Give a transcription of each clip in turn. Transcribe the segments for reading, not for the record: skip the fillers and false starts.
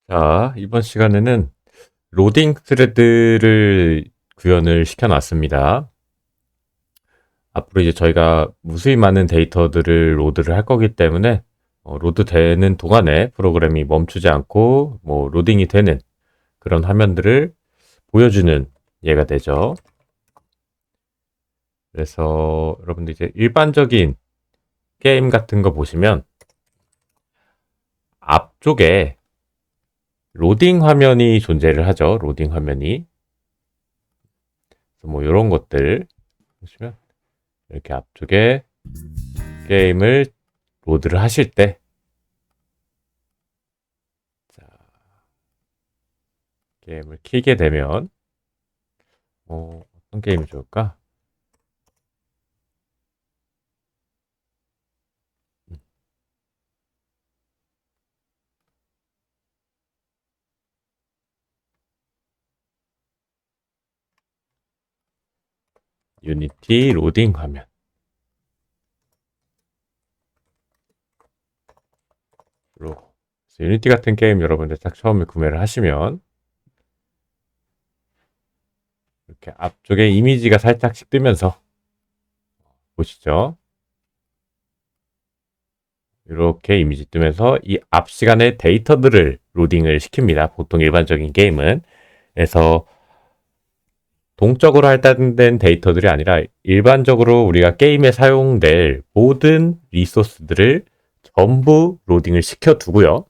자, 이번 시간에는 로딩 스레드를 구현을 시켜놨습니다. 앞으로 이제 저희가 무수히 많은 데이터들을 로드를 할 거기 때문에 로드되는 동안에 프로그램이 멈추지 않고 로딩이 되는 그런 화면들을 보여주는 예가 되죠. 그래서 여러분들 이제 일반적인 게임 같은 거 보시면 앞쪽에 로딩 화면이 존재를 하죠. 로딩 화면이. 그래서 이런 것들 보시면 이렇게 앞쪽에 게임을 로드를 하실 때 자, 게임을 키게 되면 어떤 게임이 좋을까? 유니티 로딩 화면. 유니티 같은 게임 여러분들 딱 처음에 구매를 하시면 이렇게 앞쪽에 이미지가 살짝씩 뜨면서 보시죠. 이렇게 이미지 뜨면서 이 앞 시간의 데이터들을 로딩을 시킵니다. 보통 일반적인 게임은. 그래서 동적으로 할당된 데이터들이 아니라 일반적으로 우리가 게임에 사용될 모든 리소스들을 전부 로딩을 시켜두고요.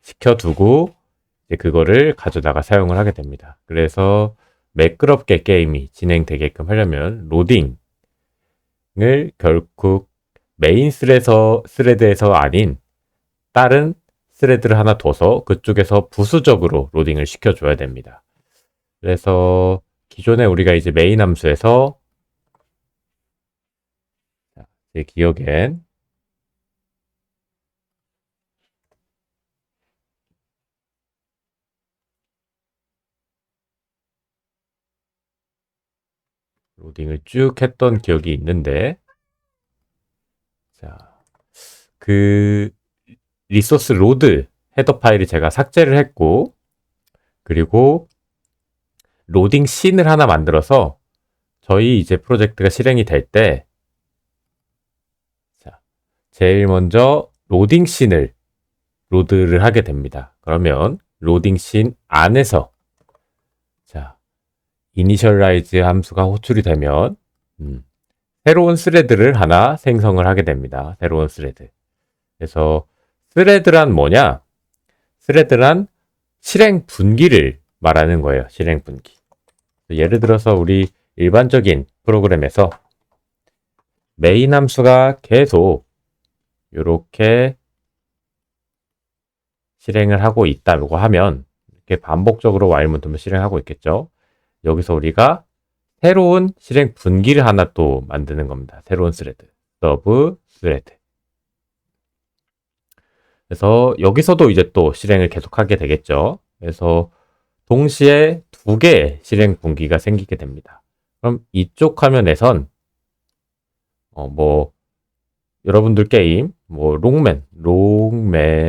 시켜두고 이제 그거를 가져다가 사용을 하게 됩니다. 그래서 매끄럽게 게임이 진행되게끔 하려면 로딩을 결국 메인 스레드에서 아닌 다른 스레드를 하나 둬서 그쪽에서 부수적으로 로딩을 시켜줘야 됩니다. 그래서 기존에 우리가 이제 메인 함수에서 제 기억엔 로딩을 쭉 했던 기억이 있는데 자, 그 리소스 로드 헤더 파일을 제가 삭제를 했고 그리고 로딩 씬을 하나 만들어서 저희 이제 프로젝트가 실행이 될 때 제일 먼저 로딩 씬을 로드를 하게 됩니다. 그러면 로딩 씬 안에서 이니셜라이즈 함수가 호출이 되면 새로운 스레드를 하나 생성을 하게 됩니다. 새로운 스레드. 그래서 스레드란 뭐냐? 스레드란 실행 분기를 말하는 거예요. 실행 분기. 예를 들어서 우리 일반적인 프로그램에서 메인 함수가 계속 이렇게 실행을 하고 있다고 하면 이렇게 반복적으로 while 문틈을 실행하고 있겠죠. 여기서 우리가 새로운 실행 분기를 하나 또 만드는 겁니다. 새로운 스레드. 서브 스레드. 그래서 여기서도 이제 또 실행을 계속하게 되겠죠. 그래서 동시에 두 개의 실행 분기가 생기게 됩니다. 그럼 이쪽 화면에선 여러분들 게임 롱맨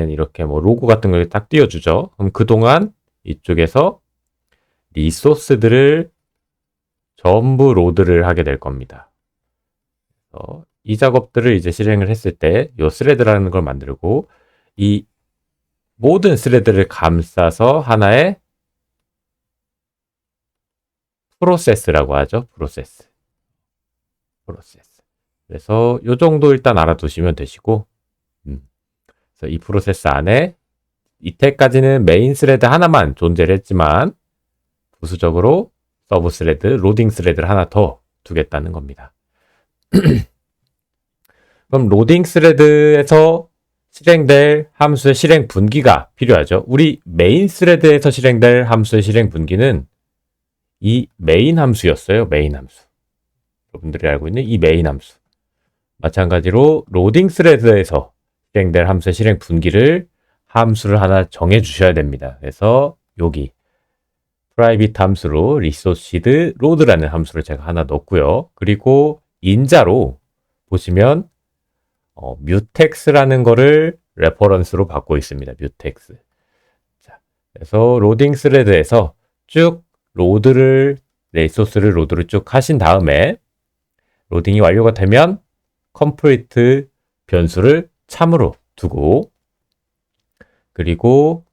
이렇게 로고 같은 걸 딱 띄워주죠. 그럼 그동안 이쪽에서 리소스들을 전부 로드를 하게 될 겁니다. 이 작업들을 이제 실행을 했을 때 이 스레드라는 걸 만들고 이 모든 스레드를 감싸서 하나의 프로세스라고 하죠. 프로세스. 그래서 이 정도 일단 알아두시면 되시고 그래서 이 프로세스 안에 이때까지는 메인 스레드 하나만 존재를 했지만 부수적으로 서브 스레드, 로딩 스레드를 하나 더 두겠다는 겁니다. 그럼 로딩 스레드에서 실행될 함수의 실행 분기가 필요하죠. 우리 메인 스레드에서 실행될 함수의 실행 분기는 이 메인 함수였어요. 메인 함수. 여러분들이 알고 있는 이 메인 함수. 마찬가지로 로딩 스레드에서 실행될 함수의 실행 분기를 함수를 하나 정해 주셔야 됩니다. 그래서 여기 프라이빗 함수로 resource load라는 함수를 제가 하나 넣었고요. 그리고 인자로 보시면 뮤텍스라는 거를 레퍼런스로 받고 있습니다. 뮤텍스. 그래서 로딩 스레드에서 쭉 리소스를 로드를 쭉 하신 다음에 로딩이 완료가 되면 컴플리트 변수를 참으로 두고, 그리고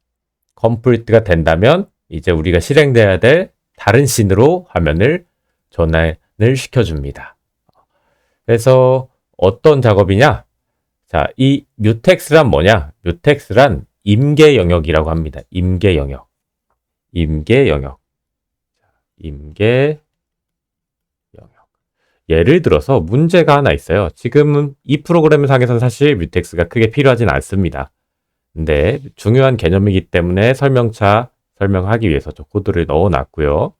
컴플리트가 된다면 이제 우리가 실행돼야 될 다른 씬으로 화면을 전환을 시켜줍니다. 그래서 어떤 작업이냐? 자, 이 뮤텍스란 뭐냐? 뮤텍스란 임계 영역이라고 합니다. 임계 영역. 임계 영역. 임계 영역. 예를 들어서 문제가 하나 있어요. 지금은 이 프로그램 상에서는 사실 뮤텍스가 크게 필요하진 않습니다. 근데 중요한 개념이기 때문에 설명하기 위해서 저 코드를 넣어놨고요.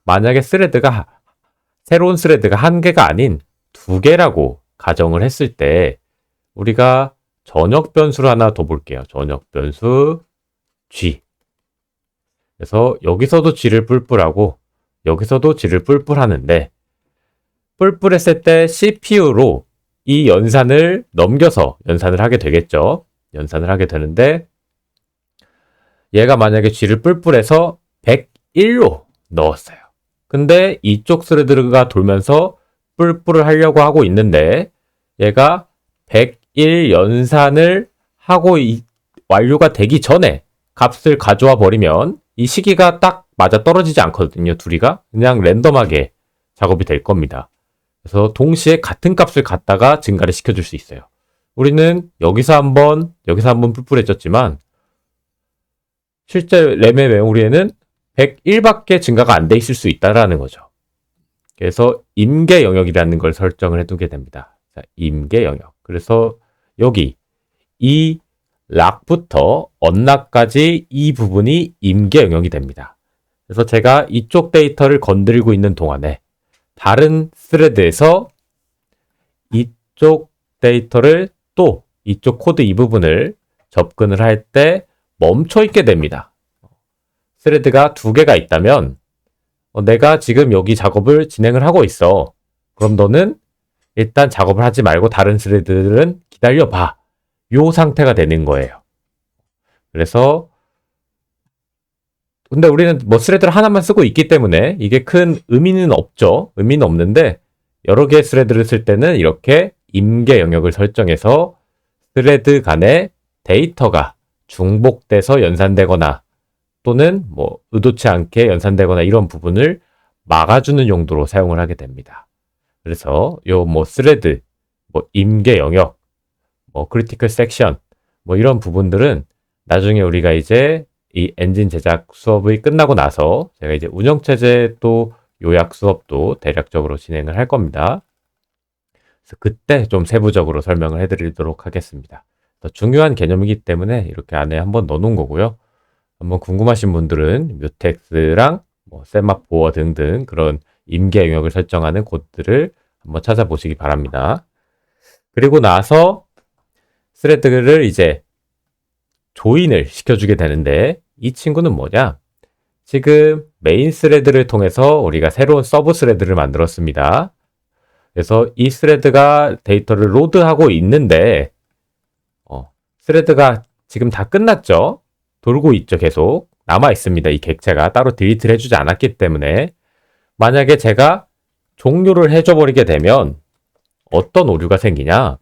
만약에 새로운 스레드가 한 개가 아닌 두 개라고 가정을 했을 때 우리가 전역 변수를 하나 더 볼게요. 전역 변수 g. 그래서 여기서도 g를 뿔뿔하고 여기서도 g를 뿔뿔하는데, 뿔뿔했을 때 CPU로 이 연산을 넘겨서 연산을 하게 되겠죠. 연산을 하게 되는데, 얘가 만약에 g를 뿔뿔해서 101로 넣었어요. 근데 이쪽 스레드가 돌면서 뿔뿔을 하려고 하고 있는데 얘가 101 연산을 하고 완료가 되기 전에 값을 가져와 버리면 이 시기가 딱 맞아 떨어지지 않거든요. 둘이가 그냥 랜덤하게 작업이 될 겁니다. 그래서 동시에 같은 값을 갖다가 증가를 시켜줄 수 있어요. 우리는 여기서 한번 뿔뿔해졌지만 실제 램의 메모리에는 101밖에 증가가 안 돼 있을 수 있다라는 거죠. 그래서 임계 영역이라는 걸 설정을 해두게 됩니다. 자, 임계 영역. 그래서 여기 이 락부터 언락까지 이 부분이 임계 영역이 됩니다. 그래서 제가 이쪽 데이터를 건드리고 있는 동안에 다른 스레드에서 이쪽 데이터를 또 이쪽 코드 이 부분을 접근을 할 때 멈춰 있게 됩니다. 스레드가 두 개가 있다면 내가 지금 여기 작업을 진행을 하고 있어. 그럼 너는 일단 작업을 하지 말고 다른 스레드들은 기다려봐. 요 상태가 되는 거예요. 그래서 근데 우리는 뭐 스레드를 하나만 쓰고 있기 때문에 이게 큰 의미는 없죠. 의미는 없는데 여러 개의 스레드를 쓸 때는 이렇게 임계 영역을 설정해서 스레드 간의 데이터가 중복돼서 연산되거나 또는 뭐 의도치 않게 연산되거나 이런 부분을 막아주는 용도로 사용을 하게 됩니다. 그래서 요 뭐 스레드, 뭐 임계 영역, 뭐 크리티컬 섹션, 뭐 이런 부분들은 나중에 우리가 이제 이 엔진 제작 수업이 끝나고 나서 제가 이제 운영체제 또 요약 수업도 대략적으로 진행을 할 겁니다. 그래서 그때 좀 세부적으로 설명을 해드리도록 하겠습니다. 더 중요한 개념이기 때문에 이렇게 안에 한번 넣어놓은 거고요. 한번 궁금하신 분들은 뮤텍스랑 뭐 세마포어 등등 그런 임계 영역을 설정하는 코드를 한번 찾아보시기 바랍니다. 그리고 나서 스레드를 이제 조인을 시켜주게 되는데 이 친구는 뭐냐? 지금 메인 스레드를 통해서 우리가 새로운 서브 스레드를 만들었습니다. 그래서 이 스레드가 데이터를 로드하고 있는데 스레드가 지금 다 끝났죠? 돌고 있죠. 계속 남아 있습니다. 이 객체가 따로 딜리트를 해주지 않았기 때문에 만약에 제가 종료를 해줘 버리게 되면 어떤 오류가 생기냐?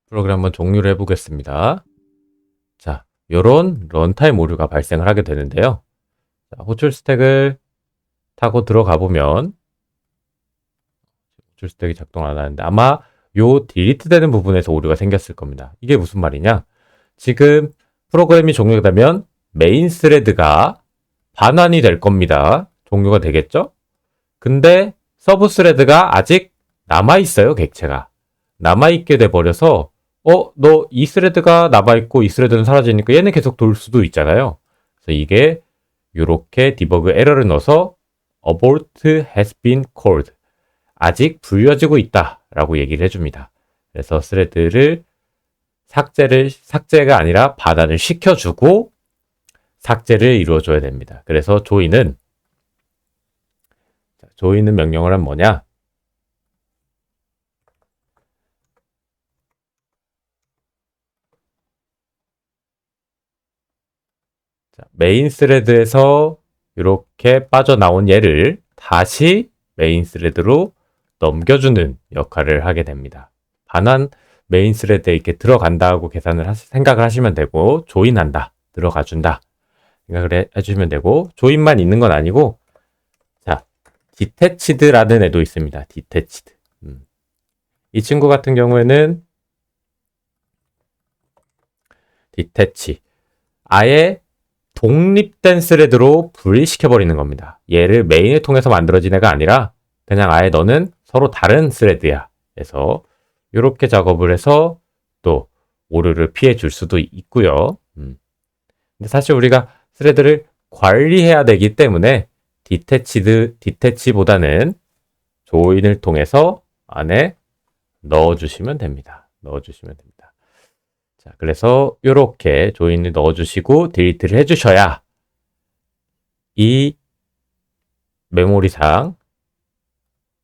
프로그램 한번 종료를 해보겠습니다. 자, 요런 런타임 오류가 발생을 하게 되는데요. 자, 호출 스택을 타고 들어가 보면 호출 스택이 작동 안 하는데 아마 요 딜리트 되는 부분에서 오류가 생겼을 겁니다. 이게 무슨 말이냐? 지금 프로그램이 종료되면 메인 스레드가 반환이 될 겁니다. 종료가 되겠죠? 근데 서브 스레드가 아직 남아있어요. 객체가. 남아있게 돼버려서 너 이 스레드가 남아있고 이 스레드는 사라지니까 얘는 계속 돌 수도 있잖아요. 그래서 이게 이렇게 디버그 에러를 넣어서 abort has been called 아직 불려지고 있다 라고 얘기를 해줍니다. 그래서 스레드를 삭제가 아니라 반환을 시켜주고 삭제를 이루어줘야 됩니다. 그래서 조인은 명령을 하면 뭐냐? 자, 메인 스레드에서 이렇게 빠져나온 얘를 다시 메인 스레드로 넘겨주는 역할을 하게 됩니다. 반환 메인 스레드에 이렇게 들어간다고 생각을 하시면 되고, 조인한다, 들어가준다 생각을 해주시면 되고, 조인만 있는 건 아니고, 자, 디태치드라는 애도 있습니다. 디태치드. 이 친구 같은 경우에는 디태치, 아예 독립된 스레드로 분리시켜버리는 겁니다. 얘를 메인을 통해서 만들어진 애가 아니라 그냥 아예 너는 서로 다른 스레드야 해서 이렇게 작업을 해서 또 오류를 피해 줄 수도 있고요. 근데 사실 우리가 스레드를 관리해야 되기 때문에 디태치보다는 조인을 통해서 안에 넣어주시면 됩니다. 자, 그래서 이렇게 조인을 넣어주시고 딜리트를 해주셔야 이 메모리상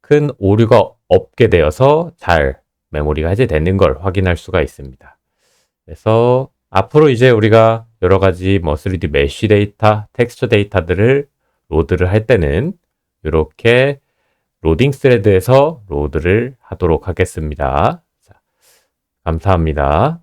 큰 오류가 없게 되어서 잘 메모리가 해제되는 걸 확인할 수가 있습니다. 그래서 앞으로 이제 우리가 여러 가지 3D 메쉬 데이터, 텍스처 데이터들을 로드를 할 때는 이렇게 로딩 스레드에서 로드를 하도록 하겠습니다. 자, 감사합니다.